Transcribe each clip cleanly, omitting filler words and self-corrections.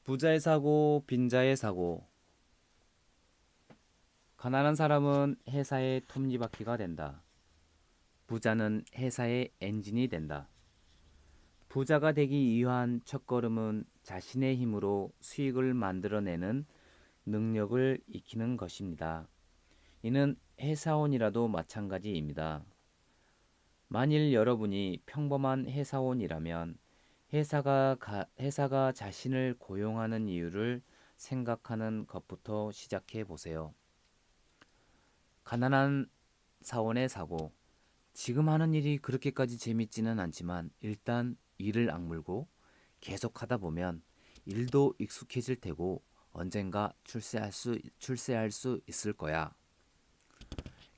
부자의 사고, 빈자의 사고. 가난한 사람은 회사의 톱니바퀴가 된다. 부자는 회사의 엔진이 된다. 부자가 되기 위한 첫걸음은 자신의 힘으로 수익을 만들어내는 능력을 익히는 것입니다. 이는 회사원이라도 마찬가지입니다. 만일 여러분이 평범한 회사원이라면 회사가 자신을 고용하는 이유를 생각하는 것부터 시작해 보세요. 가난한 사원의 사고. 지금 하는 일이 그렇게까지 재밌지는 않지만 일단 일을 악물고 계속하다 보면 일도 익숙해질 테고 언젠가 출세할 수 있을 거야.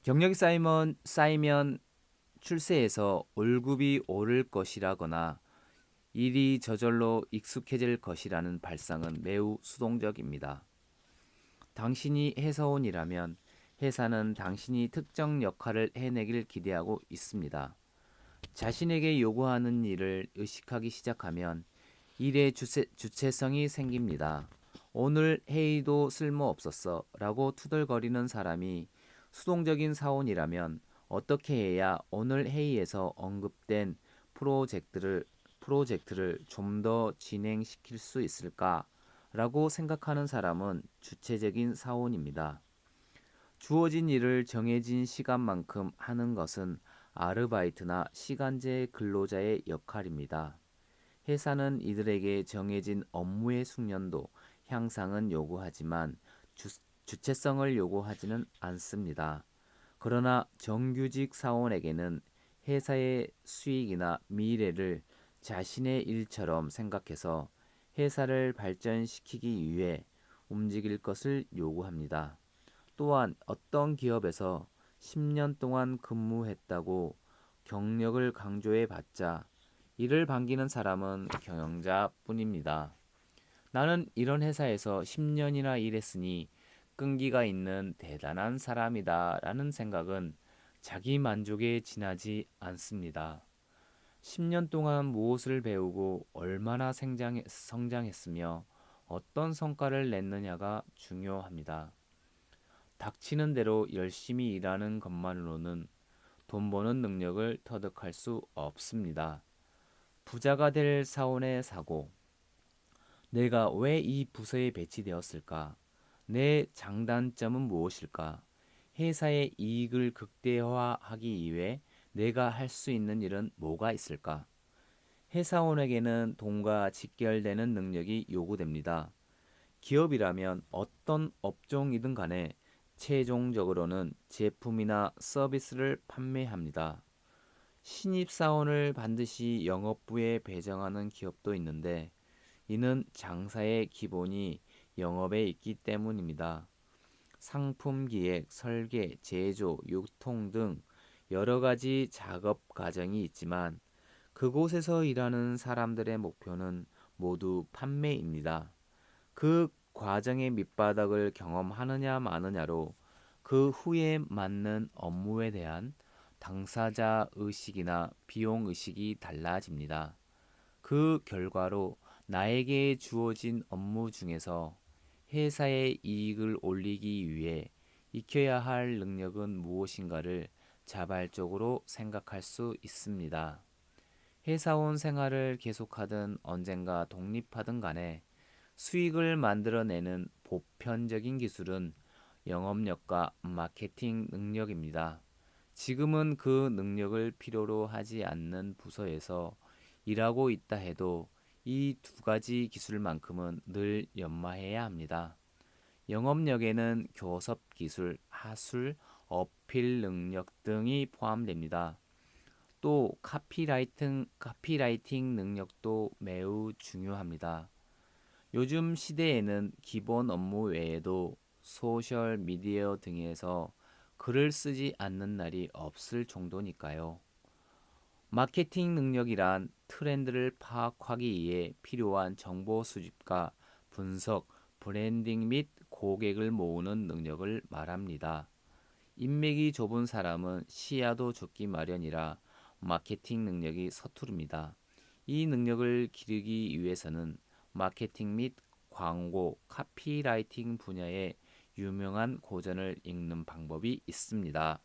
경력이 쌓이면 출세해서 월급이 오를 것이라거나 일이 저절로 익숙해질 것이라는 발상은 매우 수동적입니다. 당신이 회사원이라면 회사는 당신이 특정 역할을 해내길 기대하고 있습니다. 자신에게 요구하는 일을 의식하기 시작하면 일의 주체성이 생깁니다. 오늘 회의도 쓸모없었어 라고 투덜거리는 사람이 수동적인 사원이라면 어떻게 해야 오늘 회의에서 언급된 프로젝트를 좀 더 진행시킬 수 있을까? 라고 생각하는 사람은 주체적인 사원입니다. 주어진 일을 정해진 시간만큼 하는 것은 아르바이트나 시간제 근로자의 역할입니다. 회사는 이들에게 정해진 업무의 숙련도, 향상은 요구하지만 주체성을 요구하지는 않습니다. 그러나 정규직 사원에게는 회사의 수익이나 미래를 자신의 일처럼 생각해서 회사를 발전시키기 위해 움직일 것을 요구합니다. 또한 어떤 기업에서 10년 동안 근무했다고 경력을 강조해 봤자 이를 반기는 사람은 경영자뿐입니다. 나는 이런 회사에서 10년이나 일했으니 끈기가 있는 대단한 사람이다 라는 생각은 자기 만족에 지나지 않습니다. 10년 동안 무엇을 배우고 얼마나 성장했으며 어떤 성과를 냈느냐가 중요합니다. 닥치는 대로 열심히 일하는 것만으로는 돈 버는 능력을 터득할 수 없습니다. 부자가 될 사원의 사고. 내가 왜 이 부서에 배치되었을까? 내 장단점은 무엇일까? 회사의 이익을 극대화하기 위해 내가 할 수 있는 일은 뭐가 있을까? 회사원에게는 돈과 직결되는 능력이 요구됩니다. 기업이라면 어떤 업종이든 간에 최종적으로는 제품이나 서비스를 판매합니다. 신입사원을 반드시 영업부에 배정하는 기업도 있는데 이는 장사의 기본이 영업에 있기 때문입니다. 상품 기획, 설계, 제조, 유통 등 여러 가지 작업 과정이 있지만 그곳에서 일하는 사람들의 목표는 모두 판매입니다. 그 과정의 밑바닥을 경험하느냐 마느냐로 그 후에 맞는 업무에 대한 당사자 의식이나 비용 의식이 달라집니다. 그 결과로 나에게 주어진 업무 중에서 회사의 이익을 올리기 위해 익혀야 할 능력은 무엇인가를 자발적으로 생각할 수 있습니다. 회사원 생활을 계속하든 언젠가 독립하든 간에 수익을 만들어내는 보편적인 기술은 영업력과 마케팅 능력입니다. 지금은 그 능력을 필요로 하지 않는 부서에서 일하고 있다 해도 이 두 가지 기술만큼은 늘 연마해야 합니다. 영업력에는 교섭 기술, 하술, 어필 능력 등이 포함됩니다. 또 카피라이팅 능력도 매우 중요합니다. 요즘 시대에는 기본 업무 외에도 소셜 미디어 등에서 글을 쓰지 않는 날이 없을 정도니까요. 마케팅 능력이란 트렌드를 파악하기 위해 필요한 정보 수집과 분석, 브랜딩 및 고객을 모으는 능력을 말합니다. 인맥이 좁은 사람은 시야도 좁기 마련이라 마케팅 능력이 서투릅니다. 이 능력을 기르기 위해서는 마케팅 및 광고, 카피라이팅 분야의 유명한 고전을 읽는 방법이 있습니다.